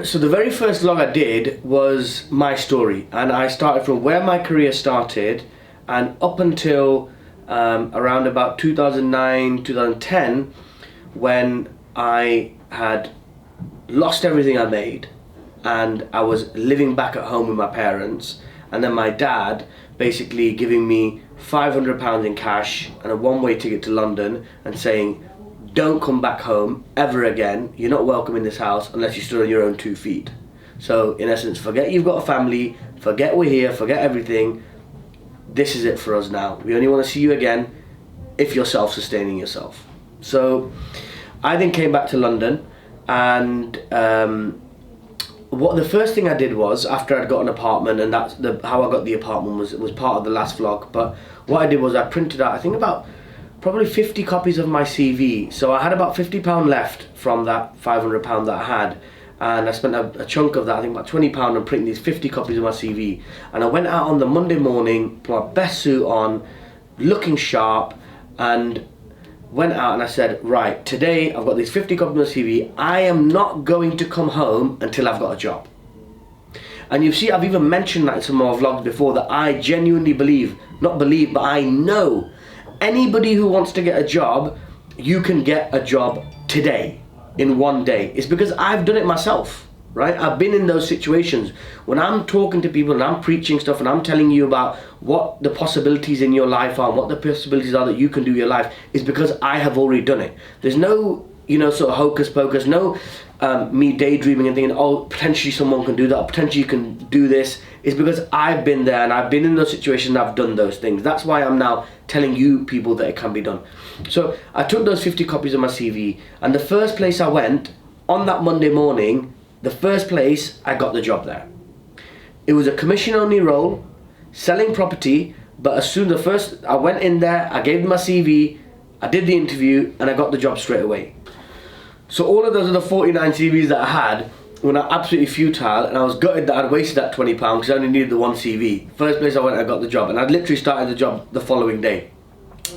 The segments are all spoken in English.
So the very first vlog I did was my story, and I started from where my career started and up until around about 2009, 2010, when I had lost everything I made and I was living back at home with my parents, and then my dad basically giving me £500 in cash and a one-way ticket to London and saying, don't come back home ever again, you're not welcome in this house unless you stood on your own 2 feet. So in essence, forget you've got a family, forget we're here, forget everything, this is it for us now. We only want to see you again if you're self-sustaining yourself. So I then came back to London, and what the first thing I did was, after I'd got an apartment, and that's how I got the apartment was part of the last vlog, but what I did was I printed out, I think about probably 50 copies of my CV. So I had about £50 left from that £500 that I had, and I spent a chunk of that, I think about £20 on printing these 50 copies of my CV. And I went out on the Monday morning, put my best suit on, looking sharp, and went out and I said, right, today I've got these 50 copies of my CV, I am not going to come home until I've got a job. And you see, I've even mentioned that in some of my vlogs before, that I genuinely but I know anybody who wants to get a job, you can get a job today, in one day. It's because I've done it myself, right? I've been in those situations. When I'm talking to people and I'm preaching stuff and I'm telling you about what the possibilities in your life are and what the possibilities are that you can do your life, is because I have already done it. There's no, sort of hocus pocus, no me daydreaming and thinking, oh, potentially someone can do that, or potentially you can do this. It's because I've been there and I've been in those situations and I've done those things. That's why I'm now telling you people that it can be done. So I took those 50 copies of my CV, and the first place I went on that Monday morning, the first place, I got the job there. It was a commission-only role, selling property, but as soon as I went in there, I gave them my CV, I did the interview, and I got the job straight away. So all of those other 49 CVs that I had were now absolutely futile, and I was gutted that I'd wasted that £20 because I only needed the one CV. First place I went, I got the job, and I'd literally started the job the following day.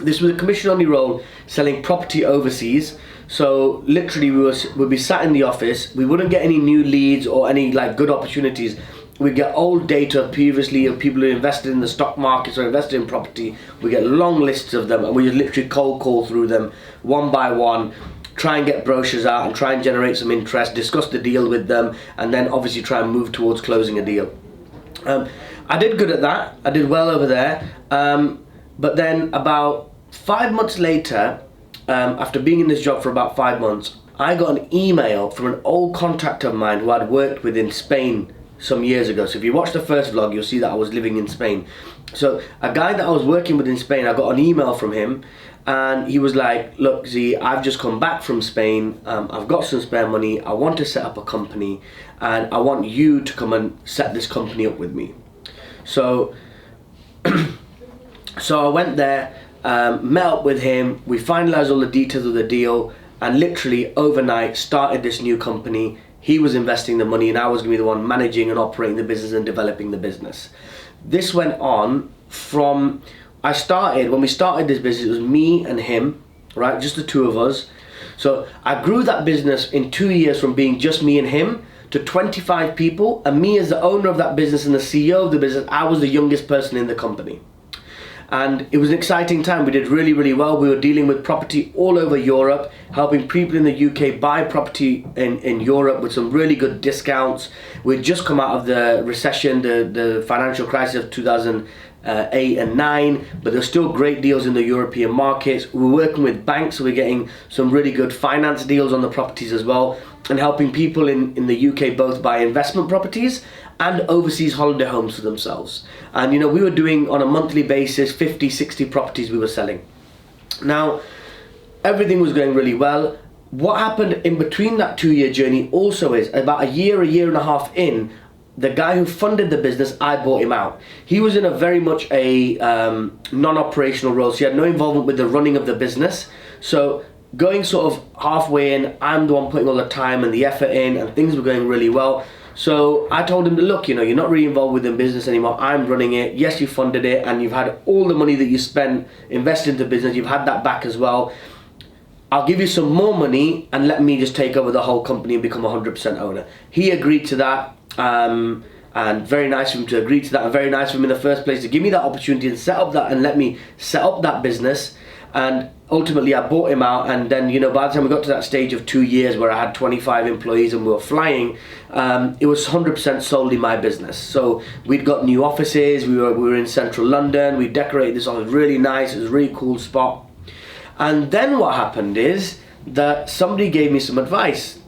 This was a commission-only role, selling property overseas. So literally we'd be sat in the office, we wouldn't get any new leads or any good opportunities. We'd get old data previously of people who invested in the stock markets or invested in property. We get long lists of them, and we just literally cold call through them one by one, try and get brochures out and try and generate some interest, discuss the deal with them, and then obviously try and move towards closing a deal. I did good at that, I did well over there, but then about 5 months later, after being in this job for about 5 months, I got an email from an old contact of mine who I'd worked with in Spain some years ago. So if you watch the first vlog, you'll see that I was living in Spain. So a guy that I was working with in Spain, I got an email from him, and he was like, look Zee, I've just come back from Spain, I've got some spare money, I want to set up a company, and I want you to come and set this company up with me. So I went there, met up with him, we finalized all the details of the deal, and literally overnight started this new company. He was investing the money and I was going to be the one managing and operating the business and developing the business. This went on from, when we started this business, it was me and him, right, just the two of us. So I grew that business in 2 years from being just me and him to 25 people, and me as the owner of that business and the CEO of the business, I was the youngest person in the company. And it was an exciting time. We did really, really well. We were dealing with property all over Europe, helping people in the UK buy property in Europe with some really good discounts. We'd just come out of the recession, the financial crisis of 2008 and 9, but there's still great deals in the European markets. We're working with banks, so we're getting some really good finance deals on the properties as well, and helping people in the UK both buy investment properties and overseas holiday homes for themselves. And we were doing on a monthly basis 50, 60 properties we were selling. Now, everything was going really well. What happened in between that 2-year journey also is, about a year and a half in, the guy who funded the business, I bought him out. He was in a very much a non-operational role, so he had no involvement with the running of the business. So going sort of halfway in, I'm the one putting all the time and the effort in, and things were going really well. So I told him, look, you're not really involved with the business anymore, I'm running it. Yes, you funded it and you've had all the money that you spent invested into the business, you've had that back as well. I'll give you some more money and let me just take over the whole company and become 100% owner. He agreed to that, and very nice of him to agree to that, and very nice of him in the first place to give me that opportunity and set up that and let me set up that business. And ultimately I bought him out, and then, you know, by the time we got to that stage of 2 years where I had 25 employees and we were flying, it was 100% solely my business. So we'd got new offices, we were in central London, we decorated this office really nice, it was a really cool spot. And then what happened is that somebody gave me some advice.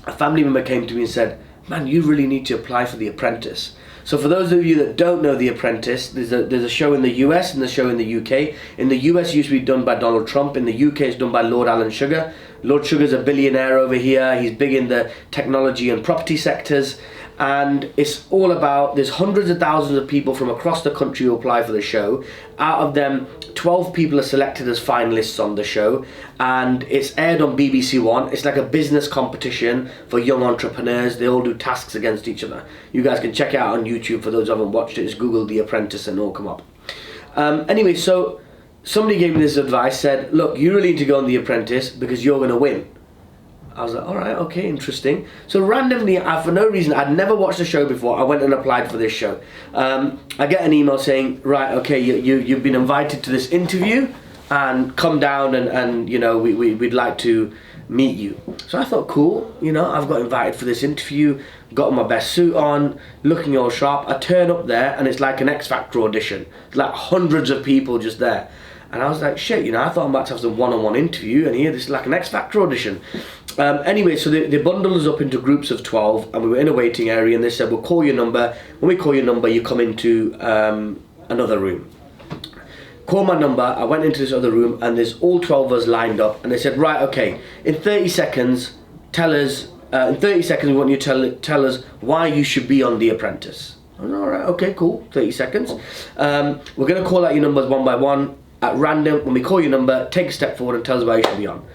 A family member came to me and said, man, you really need to apply for The Apprentice. So for those of you that don't know The Apprentice, there's a show in the US and a show in the UK. In the US, it used to be done by Donald Trump. In the UK, it's done by Lord Alan Sugar. Lord Sugar's a billionaire over here. He's big in the technology and property sectors. And it's all about, there's hundreds of thousands of people from across the country who apply for the show. Out of them, 12 people are selected as finalists on the show, and it's aired on BBC One. It's like a business competition for young entrepreneurs. They all do tasks against each other. You guys can check it out on YouTube for those who haven't watched it. Just Google The Apprentice and it'll come up. Anyway, so somebody gave me this advice, said, look, you really need to go on The Apprentice because you're going to win. I was like, all right, okay, interesting. So randomly, for no reason, I'd never watched the show before, I went and applied for this show. I get an email saying, right, okay, you've been invited to this interview, and come down and you know, we'd like to meet you. So I thought, cool, you know, I've got invited for this interview, got my best suit on, looking all sharp. I turn up there and it's like an X Factor audition. It's like hundreds of people just there. And I was like, shit, you know, I thought I'm about to have some one-on-one interview, and here this is like an X Factor audition. Anyway, so they bundled us up into groups of 12, and we were in a waiting area, and they said, we'll call your number. When we call your number, you come into another room. Call my number, I went into this other room, and there's all 12 of us lined up, and they said, right, okay, in 30 seconds, tell us, we want you to tell us why you should be on The Apprentice. I was, all right, okay, cool, 30 seconds. We're going to call out your numbers one by one. At random, when we call your number, take a step forward and tell us why you should be on.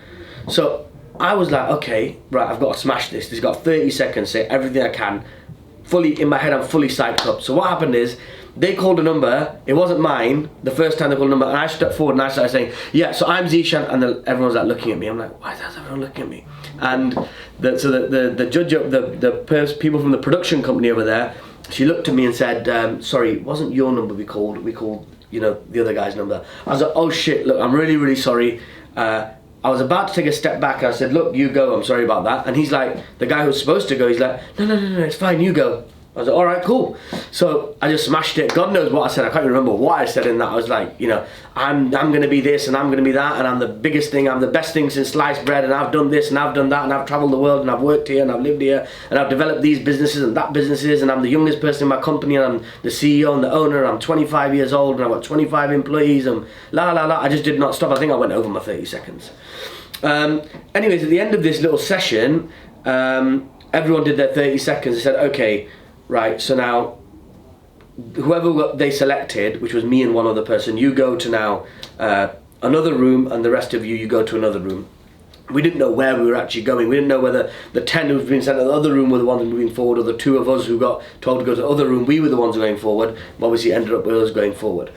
So I was like, okay, right, I've got to smash this. This has got 30 seconds, say everything I can. Fully, in my head, I'm fully psyched up. So what happened is, they called a number, it wasn't mine, the first time they called a number, and I stepped forward and I started saying, yeah, so I'm Zeeshaan, and everyone's like looking at me. I'm like, why is everyone looking at me? And the judge, people from the production company over there, she looked at me and said, sorry, it wasn't your number we called, you know, the other guy's number. I was like, oh shit, look, I'm really, really sorry. I was about to take a step back and I said, look, you go, I'm sorry about that. And he's like, the guy who's supposed to go, he's like, no, it's fine, you go. I was like, all right, cool. So I just smashed it. God knows what I said. I can't even remember what I said in that. I was like, you know, I'm going to be this and I'm going to be that, and I'm the biggest thing. I'm the best thing since sliced bread, and I've done this and I've done that, and I've traveled the world and I've worked here and I've lived here and I've developed these businesses and that businesses, and I'm the youngest person in my company and I'm the CEO and the owner, and I'm 25 years old and I've got 25 employees and la la la. I just did not stop. I think I went over my 30 seconds. Anyways, at the end of this little session, everyone did their 30 seconds. They said, okay, right, so now whoever they selected, which was me and one other person, you go to now another room, and the rest of you go to another room. We didn't know where we were actually going. We didn't know whether the 10 who'd been sent to the other room were the ones moving forward, or the 2 of us who got told to go to the other room, we were the ones going forward. But obviously it ended up with us going forward.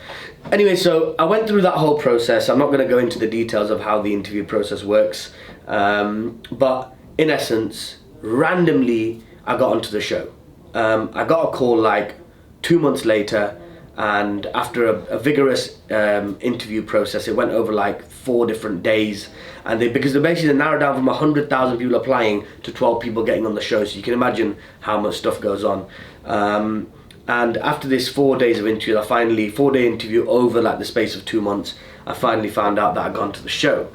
Anyway, so I went through that whole process. I'm not going to go into the details of how the interview process works, but in essence, randomly I got onto the show. I got a call like 2 months later, and after a vigorous interview process, it went over like 4 different days, and because they basically narrowed down from 100,000 people applying to 12 people getting on the show, so you can imagine how much stuff goes on. And after this 4 days of interview, 4-day interview over like the space of 2 months, I finally found out that I'd gone to the show.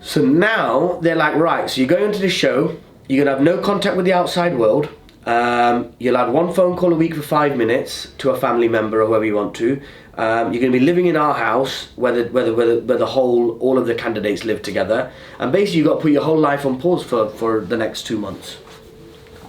So now they're like, right, so you're going into the show, you're gonna have no contact with the outside world. You'll have 1 phone call a week for 5 minutes to a family member or whoever you want to. You're going to be living in our house where all of the candidates live together, and basically you've got to put your whole life on pause for the next 2 months.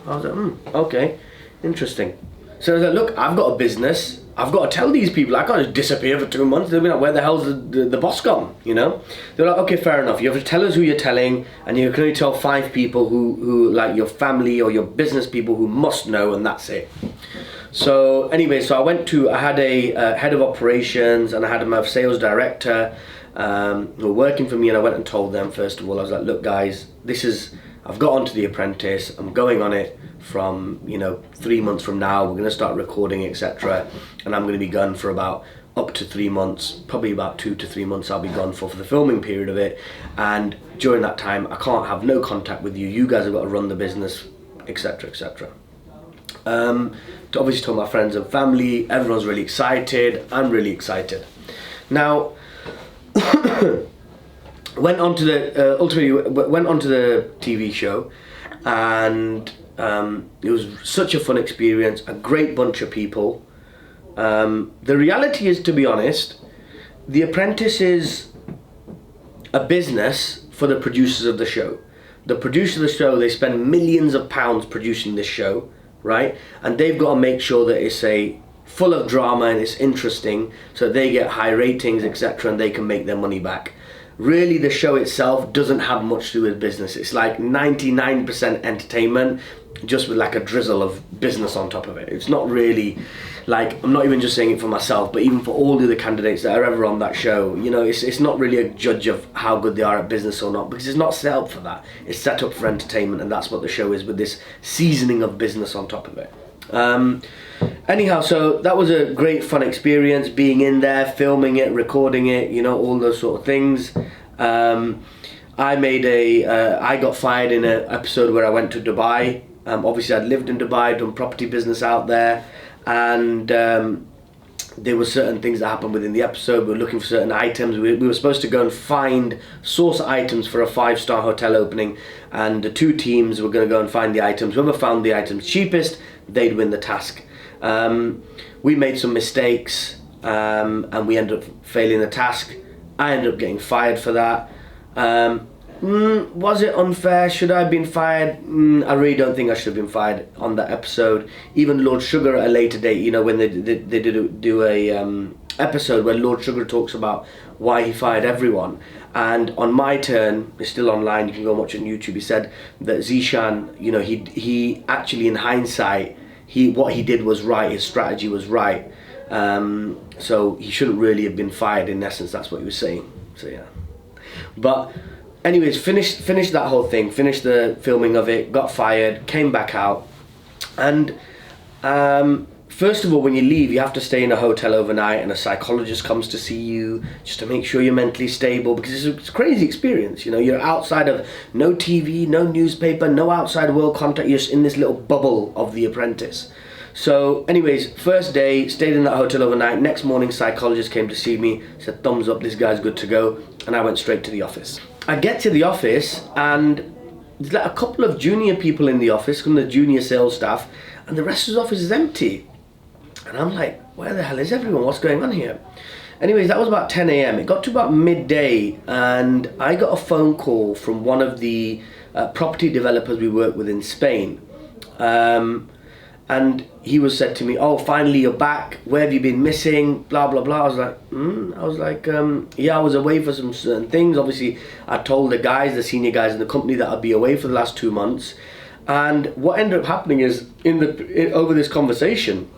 I was like, okay, interesting. So I was like, look, I've got a business. I've got to tell these people. I can't just disappear for 2 months. They'll be like, where the hell's the boss gone? You know? They're like, okay, fair enough. You have to tell us who you're telling, and you can only tell 5 people who like your family or your business people who must know, and that's it. So anyway, so I had a head of operations, and I had my sales director, who were working for me, and I went and told them, first of all, I was like, look guys, I've got onto The Apprentice, I'm going on it from, 3 months from now, we're going to start recording, etc. And I'm going to be gone for about up to 3 months, probably about 2 to 3 months I'll be gone for the filming period of it. And during that time, I can't have no contact with you. You guys have got to run the business, etc., etc. Obviously told my friends and family, everyone's really excited, I'm really excited. Now, went on to the TV show, and it was such a fun experience, a great bunch of people. The reality is, to be honest, The Apprentice is a business for the producers of the show. The producers of the show, they spend millions of pounds producing this show, right? And they've got to make sure that it's full of drama and it's interesting, so they get high ratings, etc., and they can make their money back. Really, the show itself doesn't have much to do with business. It's like 99% entertainment, just with like a drizzle of business on top of it. It's not really, like, I'm not even just saying it for myself, but even for all the other candidates that are ever on that show, it's not really a judge of how good they are at business or not, because it's not set up for that. It's set up for entertainment, and that's what the show is, with this seasoning of business on top of it. Anyhow, so that was a great fun experience, being in there, filming it, recording it, all those sort of things. I got fired in an episode where I went to Dubai. Obviously I'd lived in Dubai, done property business out there, and there were certain things that happened within the episode. We were looking for certain items. We were supposed to go and source items for a 5-star hotel opening, and the two teams were going to go and find the items. Whoever found the items cheapest, they'd win the task. We made some mistakes, and we ended up failing the task. I ended up getting fired for that. Was it unfair? Should I have been fired? I really don't think I should have been fired on that episode. Even Lord Sugar at a later date, when they do a episode where Lord Sugar talks about why he fired everyone. And on my turn, it's still online, you can go and watch it on YouTube, he said that Zeeshaan, he actually, in hindsight, what he did was right, his strategy was right. So he shouldn't really have been fired, in essence, that's what he was saying. So yeah. But anyways, finished that whole thing, finished the filming of it, got fired, came back out, and first of all, when you leave, you have to stay in a hotel overnight, and a psychologist comes to see you just to make sure you're mentally stable, because it's a crazy experience. You're outside of no TV, no newspaper, no outside world contact. You're just in this little bubble of The Apprentice. So anyways, first day, stayed in that hotel overnight. Next morning, psychologist came to see me, said thumbs up, this guy's good to go, and I went straight to the office. I get to the office, and there's like a couple of junior people in the office, from the junior sales staff, and the rest of the office is empty. And I'm like, where the hell is everyone? What's going on here? Anyways, that was about 10 a.m. It got to about midday, and I got a phone call from one of the property developers we work with in Spain. And he said to me, oh, finally you're back, where have you been missing, blah, blah, blah. I was like, yeah, I was away for some certain things. Obviously, I told the senior guys in the company, that I'd be away for the last 2 months. And what ended up happening is, over this conversation,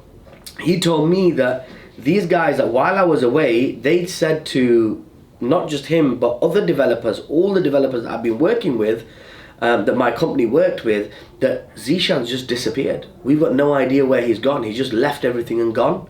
he told me that these guys, that while I was away, they'd said to not just him, but other developers, all the developers that I've been working with, that my company worked with, that Zeeshaan's just disappeared. We've got no idea where he's gone. He's just left everything and gone.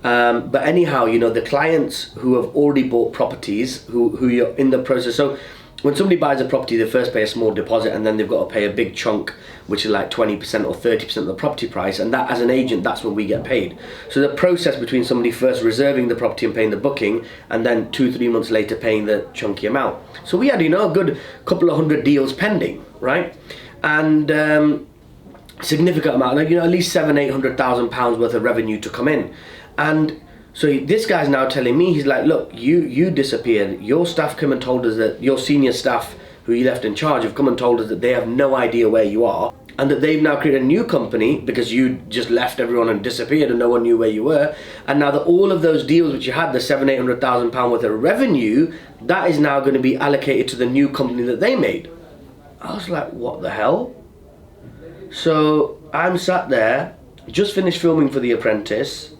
But anyhow, the clients who have already bought properties, who you're in the process. So when somebody buys a property, they first pay a small deposit, and then they've got to pay a big chunk, which is like 20% or 30% of the property price. And that, as an agent, that's when we get paid. So the process between somebody first reserving the property and paying the booking, and then 2-3 months later paying the chunky amount. So we had, a good couple of hundred deals pending, right? And significant amount, at least £700,000-800,000 worth of revenue to come in. And so this guy's now telling me, he's like, look, you disappeared. Your staff come and told us that, your senior staff who you left in charge have come and told us that they have no idea where you are, and that they've now created a new company because you just left everyone and disappeared and no one knew where you were. And now that all of those deals which you had, the £700,000-800,000 worth of revenue, that is now going to be allocated to the new company that they made. I was like, what the hell? So I'm sat there, just finished filming for The Apprentice,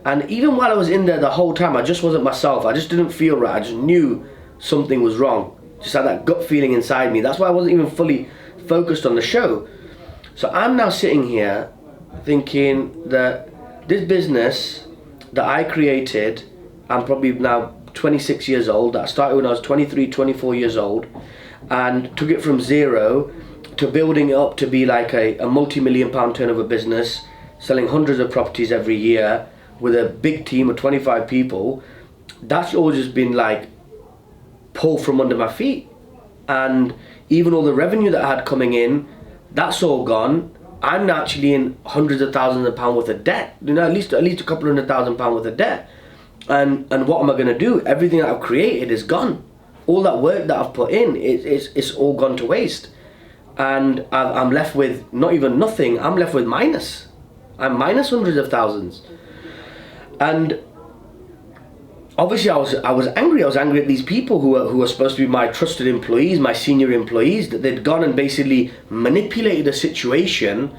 and even while I was in there the whole time, I just wasn't myself. I just didn't feel right. I just knew something was wrong. Just had that gut feeling inside me. That's why I wasn't even fully focused on the show. So I'm now sitting here thinking that this business that I created, I'm probably now 26 years old, that I started when I was 23, 24 years old, and took it from zero to building it up to be like a multi-million pound turnover business, selling hundreds of properties every year with a big team of 25 people. That's all just been like pulled from under my feet. And even all the revenue that I had coming in, that's all gone. I'm actually in hundreds of thousands of pounds worth of debt. At least a couple £100,000 worth of debt. And what am I going to do? Everything that I've created is gone. All that work that I've put in, it's all gone to waste. And I'm left with not even nothing. I'm left with minus. I'm minus hundreds of thousands. And obviously I was angry. I was angry at these people who were supposed to be my trusted employees, my senior employees, that they'd gone and basically manipulated a situation,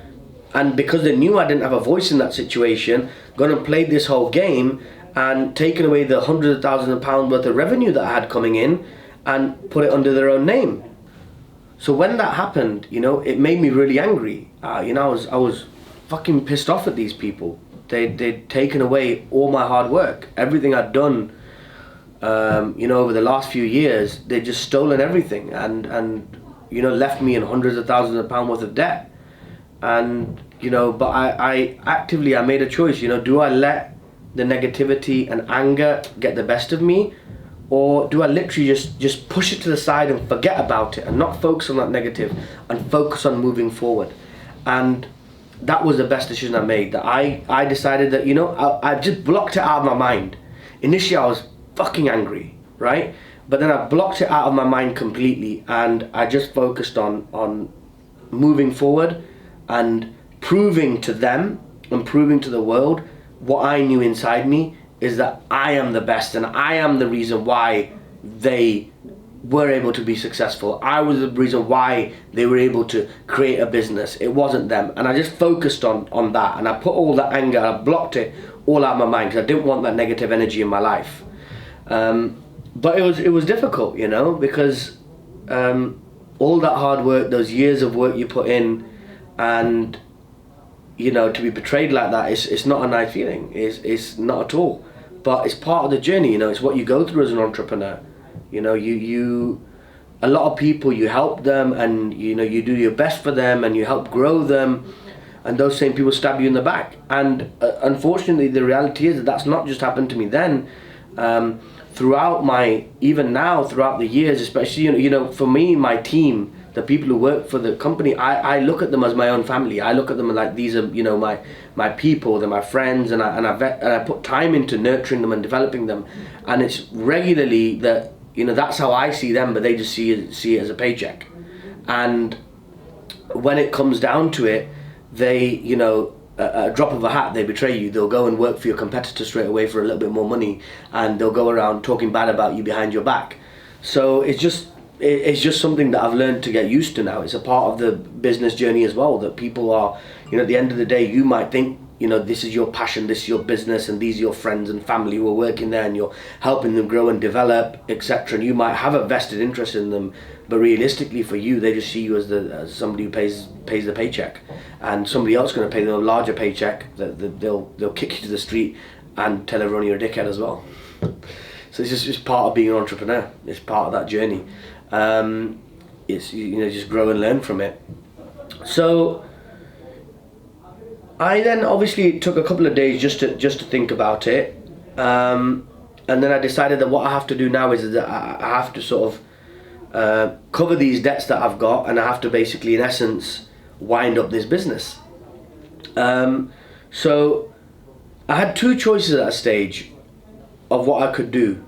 and because they knew I didn't have a voice in that situation, gone and played this whole game and taken away the hundreds of thousands of pounds worth of revenue that I had coming in and put it under their own name. So when that happened, it made me really angry. I was fucking pissed off at these people. They'd taken away all my hard work, everything I'd done, over the last few years. They'd just stolen everything and left me in hundreds of thousands of pounds worth of debt. And but I actively made a choice. Do I let the negativity and anger get the best of me, or do I literally just push it to the side and forget about it and not focus on that negative and focus on moving forward? And that was the best decision I made. That I decided that I just blocked it out of my mind. Initially I was fucking angry, right? But then I blocked it out of my mind completely, and I just focused on moving forward and proving to them and proving to the world what I knew inside me, is that I am the best and I am the reason why they were able to be successful. I was the reason why they were able to create a business. It wasn't them. And I just focused on that, and I put all that anger, I blocked it all out of my mind because I didn't want that negative energy in my life. But it was difficult, because all that hard work, those years of work you put in, and to be betrayed like that, it's not a nice feeling. It's not at all. But it's part of the journey. It's what you go through as an entrepreneur. You a lot of people, you help them, and you do your best for them, and you help grow them, and those same people stab you in the back. And unfortunately, the reality is that that's not just happened to me then. Throughout the years, especially for me, my team, the people who work for the company, I look at them as my own family. I look at them like these are my people, they're my friends, and I put time into nurturing them and developing them. And it's regularly that that's how I see them, but they just see it as a paycheck. And when it comes down to it, they a drop of a hat, they betray you. They'll go and work for your competitor straight away for a little bit more money, and they'll go around talking bad about you behind your back. So it's just something that I've learned to get used to now. It's a part of the business journey as well, that people are, at the end of the day, you might think, this is your passion, this is your business, and these are your friends and family who are working there, and you're helping them grow and develop, etc. And you might have a vested interest in them, but realistically for you, they just see you as somebody who pays the paycheck, and somebody else is going to pay them a larger paycheck that they'll kick you to the street and tell everyone you're a dickhead as well. So it's part of being an entrepreneur. It's part of that journey. It's just grow and learn from it. So I then obviously took a couple of days just to think about it, and then I decided that what I have to do now is that I have to sort of cover these debts that I've got, and I have to basically, in essence, wind up this business. So I had two choices at that stage of what I could do,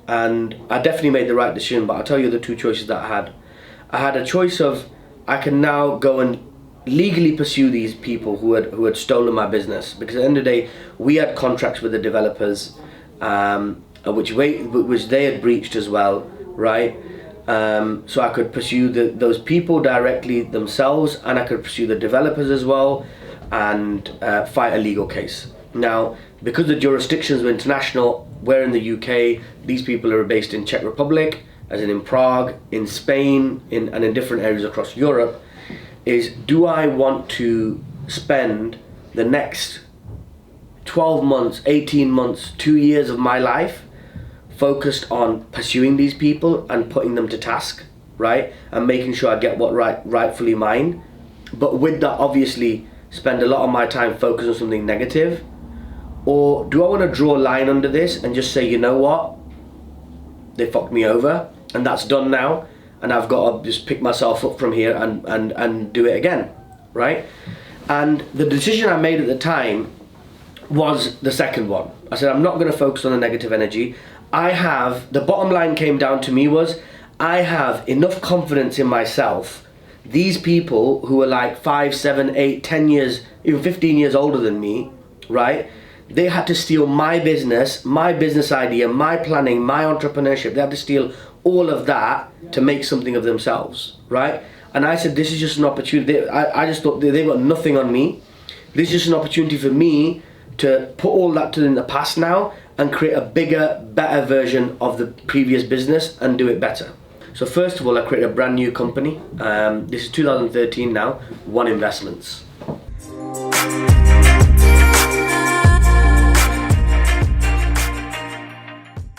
and I definitely made the right decision. But I'll tell you the two choices that I had. I had a choice of, I can now go and legally pursue these people who had stolen my business, because at the end of the day, we had contracts with the developers, which they had breached as well, right? So I could pursue those people directly themselves, and I could pursue the developers as well, and fight a legal case. Now, because the jurisdictions were international, we're in the UK, these people are based in Czech Republic, as in Prague, in Spain, and in different areas across Europe, is do I want to spend the next 12 months, 18 months, 2 years of my life focused on pursuing these people and putting them to task, right? And making sure I get what rightfully mine. But with that, obviously, spend a lot of my time focused on something negative. Or do I want to draw a line under this and just say, you know what? They fucked me over and that's done now. And I've got to just pick myself up from here and do it again, right? And the decision I made at the time was the second one. I said, I'm not going to focus on the negative energy. The bottom line came down to me was, I have enough confidence in myself. These people who are like 5, 7, 8, 10 years, even 15 years older than me, right? They had to steal my business idea, my planning, my entrepreneurship. They had to steal all of that to make something of themselves, right? And I said, this is just an opportunity. I just thought they've got nothing on me. This is just an opportunity for me to put all that in the past now and create a bigger, better version of the previous business and do it better. So first of all, I created a brand new company. This is 2013 now, One Investments.